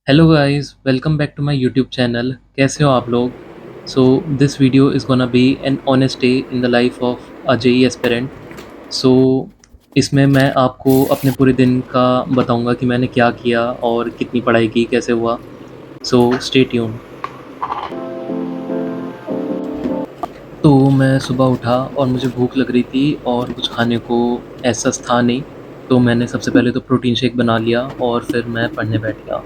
Hello guys, welcome back to my YouTube channel. कैसे हो आप लोग? So this video is gonna be an honest day in the life of a JEE aspirant. सो इसमें मैं आपको अपने पूरे दिन का बताऊंगा कि मैंने क्या किया और कितनी पढ़ाई की, कैसे हुआ। So stay tuned. तो मैं सुबह उठा और मुझे भूख लग रही थी और कुछ खाने को ऐसा था नहीं। तो मैंने सबसे पहले तो प्रोटीन शेक बना लिया और फिर मैं पढ़ने बैठ गया।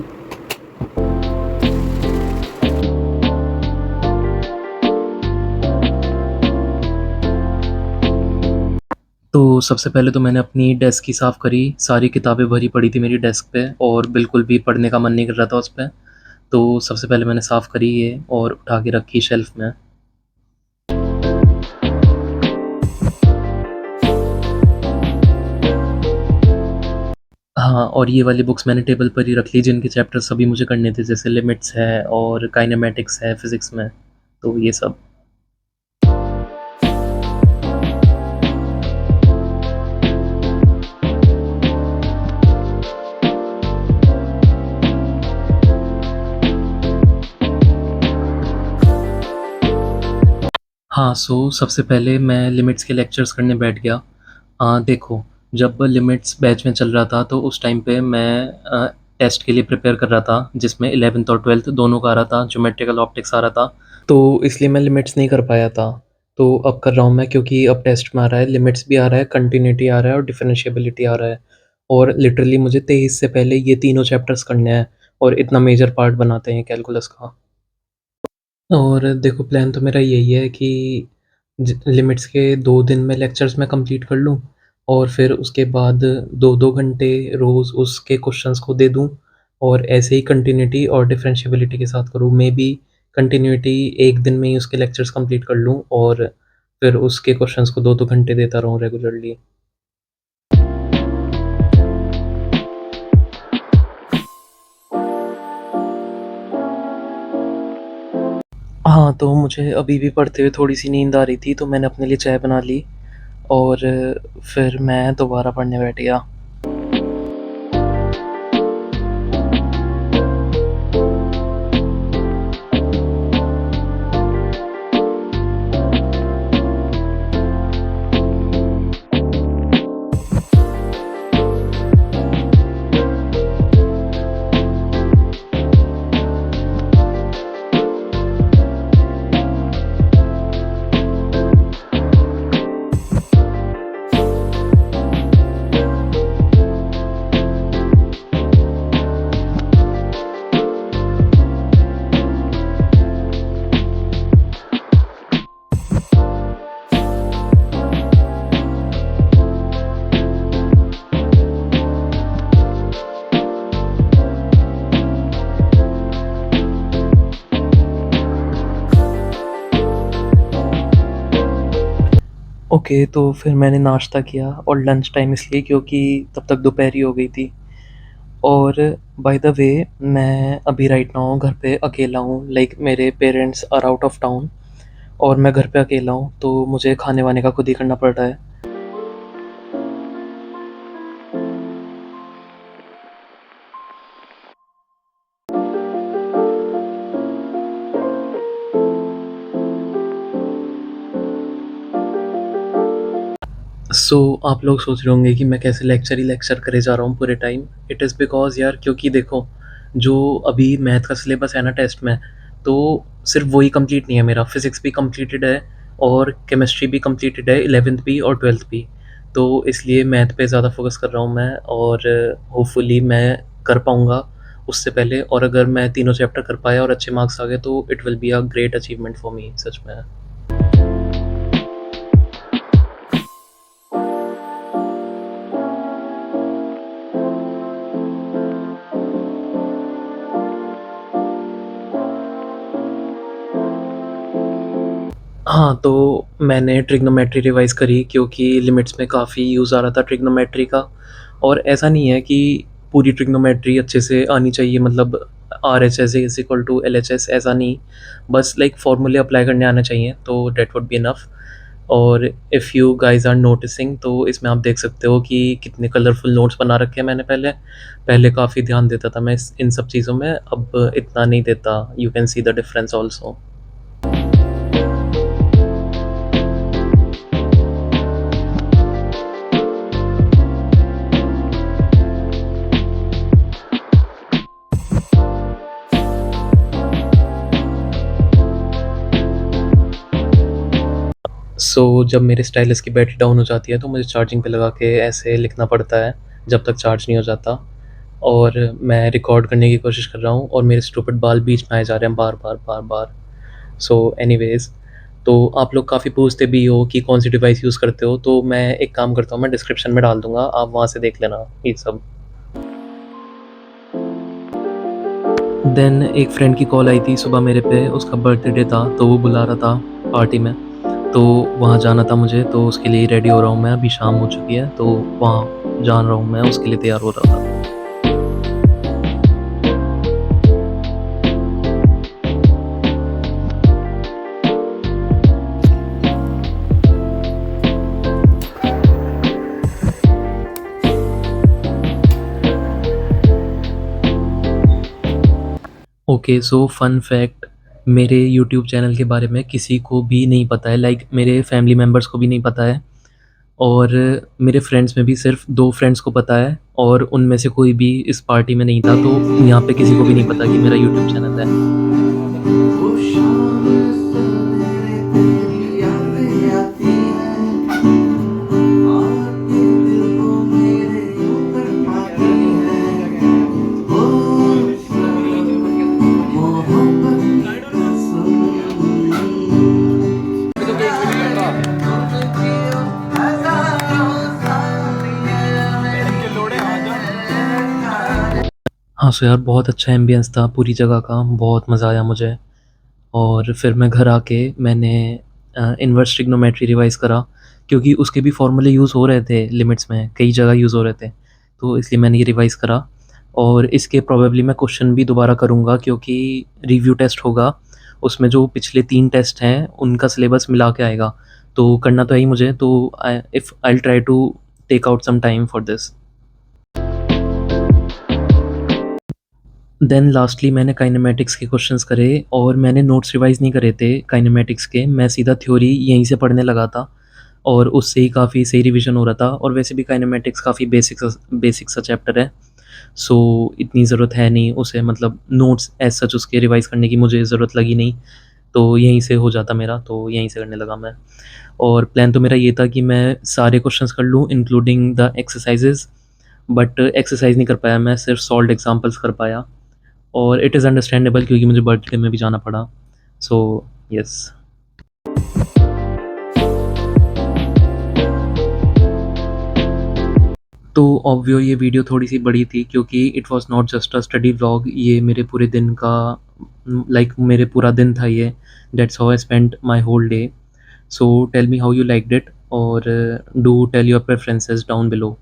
तो सबसे पहले तो मैंने अपनी डेस्क की साफ़ करी, सारी किताबें भरी पड़ी थी मेरी डेस्क पे और बिल्कुल भी पढ़ने का मन नहीं कर रहा था उस पे। तो सबसे पहले मैंने साफ़ करी ये और उठा के रखी शेल्फ़ में। हाँ, और ये वाली बुक्स मैंने टेबल पर ही रख ली जिनके चैप्टर्स सभी मुझे करने थे, जैसे लिमिट्स है और काइनेमैटिक्स है फ़िज़िक्स में, तो ये सब। हाँ, सो सबसे पहले मैं लिमिट्स के लेक्चर्स करने बैठ गया। देखो, जब लिमिट्स बैच में चल रहा था तो उस टाइम पे मैं टेस्ट के लिए प्रिपेयर कर रहा था जिसमें 11th और 12th दोनों का आ रहा था, ज्योमेट्रिकल ऑप्टिक्स आ रहा था। तो इसलिए मैं लिमिट्स नहीं कर पाया था। तो अब कर रहा हूँ मैं, क्योंकि अब टेस्ट में आ रहा है, लिमिट्स भी आ रहा है, कंटिन्यूटी आ रहा है और डिफरेंशिएबिलिटी आ रहा है। और लिटरली मुझे 23 से पहले ये तीनों चैप्टर्स करने हैं और इतना मेजर पार्ट बनाते हैं कैलकुलस का। और देखो, प्लान तो मेरा यही है कि लिमिट्स के 2 दिन में लेक्चर्स मैं कंप्लीट कर लूँ और फिर उसके बाद 2-2 घंटे रोज़ उसके क्वेश्चंस को दे दूँ और ऐसे ही कंटिन्यूटी और डिफरेंशिएबिलिटी के साथ करूँ। मे बी कंटिन्यूटी एक दिन में ही उसके लेक्चर्स कंप्लीट कर लूँ और फिर उसके क्वेश्चंस को 2-2 घंटे देता रहूँ रेगुलरली। हाँ, तो मुझे अभी भी पढ़ते हुए थोड़ी-सी नींद आ रही थी, तो मैंने अपने लिए चाय बना ली और फिर मैं दोबारा पढ़ने बैठ गया। ओके, तो फिर मैंने नाश्ता किया और लंच टाइम इसलिए क्योंकि तब तक दोपहर ही हो गई थी। और बाय द वे, मैं अभी राइट नाउ घर पे अकेला हूँ, लाइक मेरे parents are out of town और मैं घर पे अकेला हूँ, तो मुझे खाने-वाने का खुद ही करना पड़ रहा है। सो आप लोग सोच रहे होंगे कि मैं कैसे लेक्चर ही लेक्चर करे जा रहा हूँ पूरे टाइम। इट इज़ बिकॉज़ यार, क्योंकि देखो, जो अभी मैथ का सिलेबस है ना टेस्ट में, तो सिर्फ वही कंप्लीट नहीं है मेरा, फिज़िक्स भी कंप्लीटेड है और केमिस्ट्री भी कंप्लीटेड है, 11th भी और 12th भी। तो इसलिए मैथ पे ज़्यादा फोकस कर रहा हूँ मैं और होपफुली मैं कर पाऊँगा उससे पहले। और अगर मैं तीनों चैप्टर कर पाया और अच्छे मार्क्स आ गए तो it will be a great achievement for me, सच में। हाँ, तो मैंने ट्रिग्नोमेट्री रिवाइज़ करी क्योंकि लिमिट्स में काफ़ी यूज़ आ रहा था ट्रिग्नोमेट्री का। और ऐसा नहीं है कि पूरी ट्रिग्नोमेट्री अच्छे से आनी चाहिए, मतलब RHS is equal to LHS ऐसा नहीं, बस लाइक फ़ॉर्मूले अप्लाई करने आने चाहिए, तो दैट वुड बी इनफ। और if you guys are noticing, तो इसमें आप देख सकते हो कि कितने कलरफुल नोट्स बना रखे हैं मैंने पहले। पहले काफ़ी ध्यान देता था मैं इन सब चीज़ों में, अब इतना नहीं देता। You can see the difference also. जब मेरे स्टाइलस की बैटरी डाउन हो जाती है तो मुझे चार्जिंग पे लगा के ऐसे लिखना पड़ता है जब तक चार्ज नहीं हो जाता। और मैं रिकॉर्ड करने की कोशिश कर रहा हूँ और मेरे स्टूपिड बाल बीच में आए जा रहे हैं बार बार बार बार। एनीवेज, तो आप लोग काफ़ी पूछते भी हो कि कौन सी डिवाइस यूज़ करते हो, तो मैं एक काम करता हूँ, मैं डिस्क्रिप्शन में डाल दूंगा, आप वहाँ से देख लेना ये सब। देन एक फ्रेंड की कॉल आई थी सुबह मेरे पे, उसका बर्थडे था तो वो बुला रहा था पार्टी में, तो वहाँ जाना था मुझे, तो उसके लिए रेडी हो रहा हूँ मैं। अभी शाम हो चुकी है तो वहाँ जान रहा हूँ मैं, उसके लिए तैयार हो रहा था। ओके, सो फन फैक्ट, मेरे यूट्यूब चैनल के बारे में किसी को भी नहीं पता है, लाइक मेरे फैमिली मेम्बर्स को भी नहीं पता है। और मेरे फ्रेंड्स में भी सिर्फ 2 फ्रेंड्स को पता है, और उनमें से कोई भी इस पार्टी में नहीं था, तो यहाँ पे किसी को भी नहीं पता कि मेरा यूट्यूब चैनल है। वो शाम सवेरे तेरी यादें आती हैं, आके दिल को मेरे यूं तड़पाती हैं। ओ मोहब्बत की कसम, हज़ारों सालियाँ मेरी। हाँ, सो यार बहुत अच्छा एम्बियंस था पूरी जगह का, बहुत मज़ा आया मुझे। और फिर मैं घर आके मैंने इनवर्स ट्रिग्नोमेट्री रिवाइज़ करा, क्योंकि उसके भी फ़ॉर्मूले यूज़ हो रहे थे लिमिट्स में, कई जगह यूज़ हो रहे थे, तो इसलिए मैंने ये रिवाइज़ करा। और इसके प्रोबेबली मैं क्वेश्चन भी दोबारा करूँगा, क्योंकि रिव्यू टेस्ट होगा, उसमें जो पिछले 3 टेस्ट हैं उनका सिलेबस मिला के आएगा, तो करना तो है ही मुझे, तो I will try to take out some time for this. Then lastly मैंने काइनेमैटिक्स के क्वेश्चंस करे, और मैंने नोट्स रिवाइज़ नहीं करे थे काइनेमैटिक्स के, मैं सीधा थ्योरी यहीं से पढ़ने लगा था, और उससे ही काफ़ी सही रिवीजन हो रहा था। और वैसे भी काइनेमैटिक्स काफ़ी बेसिक सा चैप्टर है, सो इतनी ज़रूरत है नहीं उसे, मतलब नोट्स एज सच उसके रिवाइज़ करने की मुझे ज़रूरत लगी नहीं, तो यहीं से हो जाता मेरा, तो यहीं से करने लगा मैं। और प्लान तो मेरा ये था कि मैं सारे क्वेश्चंस कर लूँ including the exercises, but exercise नहीं कर पाया मैं, सिर्फ सॉल्व्ड एग्ज़ाम्पल्स कर पाया। और इट इज़ अंडरस्टैंडेबल क्योंकि मुझे बर्थडे में भी जाना पड़ा। So yes. तो ऑब्वियो ये वीडियो थोड़ी-सी बड़ी थी, क्योंकि it was not just a study vlog, ये मेरे पूरे दिन का, लाइक मेरे पूरा दिन था ये। That's how I spent my whole day. So tell me how you liked it, और do tell your preferences down below.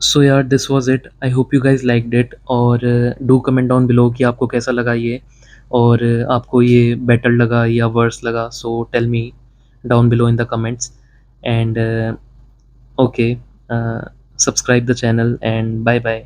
So यार this was it, I hope you guys liked it, और do comment down below कि आपको कैसा लगा ये, और आपको ये बेटर लगा या वर्स लगा, so tell me down below in the comments. And okay, subscribe the channel, and bye bye.